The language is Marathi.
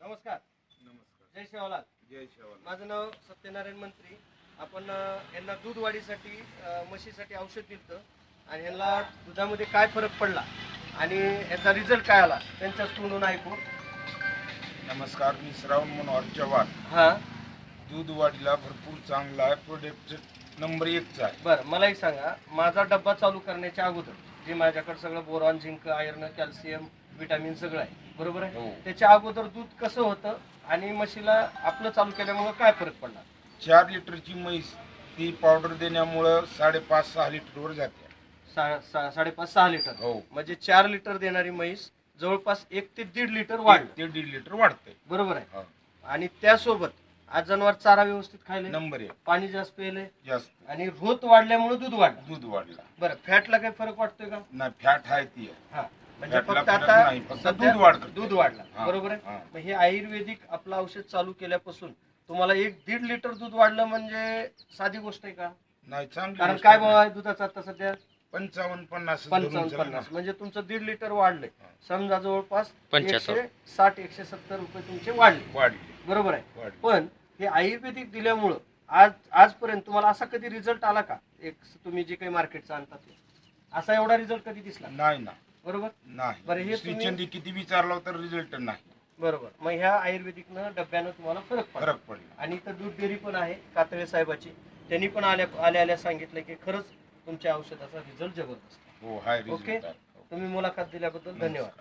नमस्कार. नमस्कार. जय शिवलाल. जय शिवलाल. माझं नाव सत्यनारायण मंत्री. आपण यांना दूध वाढीसाठी म्हशीसाठी औषध दिलं आणि ह्यांना दुधामध्ये काय फरक पडला आणि याचा रिझल्ट काय आला त्यांच्याच तोंडून ऐकू. नमस्कार, मी श्रावण मनोहर चव्हाण. हा दूध वाढीला भरपूर चांगला आहे, प्रोडक्ट नंबर 1चा आहे. बरं, मला एक सांगा, माझा डब्बा चालू करण्याच्या अगोदर जे माझ्याकडे सगळं boron, zinc, iron, calcium, vitamin सगळं आहे, बरोबर आहे. हो. त्याच्या अगोदर दूध कसं होतं आणि म्हशीला आपलं चालू केल्यामुळे काय फरक पडला. 4 लिटरची म्हैस ती पावडर देण्यामुळं 5.5-6 लिटरवर जाते. 5.5-6 लिटर. हो. म्हणजे 4 लिटर देणारी म्हैस जवळपास 1 ते 1.5 लिटर वाढली. 1 ते 1.5 लिटर वाढते. बरोबर आहे. हो. आणि त्यासोबत आज जनावर चारा व्यवस्थित खायले, नंबर 1 पाणी जास्त प्यायले जास्त, आणि रोत वाढल्यामुळे दूध वाढलं. दूध वाढला. बरं, फॅटला काही फरक वाटतोय का. नाही, फॅट आहे ती आहे. हा, म्हणजे फॅटला फक्त फरक आता नाही, फक्त सध्या दूध वाढतं. दूध वाढलं. हा, बरोबर आहे. हा. मग हे आयुर्वेदिक आपलं औषध चालू केल्यापासून तुम्हाला 1-1.5 लिटर दूध वाढलं म्हणजे साधी गोष्ट आहे का. नाही, चांगली कारण गोष्ट काय आहे. भाव आहे दुधाचा आता सध्या. 55-50 55-50. म्हणजे तुमचं 1.5 लिटर वाढलंय. हा. समजा जवळपास 75. 160-170 रुपये तुमचे वाढले. वाढली. बरोबर आहे. वाढली. पण हे आयुर्वेदिक दिल्यामुळं आजपर्यंत तुम्हाला असा कधी रिझल्ट आला का. एक तुम्ही जे काही मार्केटचा आणतात ते, असा एवढा रिझल्ट कधी दिसला. नाही ना. बरोबर. नाही. बरं, हे तुम्ही- श्रीचंदी किती विचारलं तर रिझल्ट नाही. बरोबर. मग ह्या आयुर्वेदिकनं डब्यानं तुम्हाला फरक पडला. फरक पडला. आणि इथं दूध डेअरी पण आहे कातळे साहेबाची. त्यांनी पण आल्या सांगितलं की खरंच तुमच्या औषधाचा रिझल्ट जबरदस्त. हो, हाय ओके. रिझल्ट आहे. तुम्ही मुलाखत दिल्याबद्दल धन्यवाद.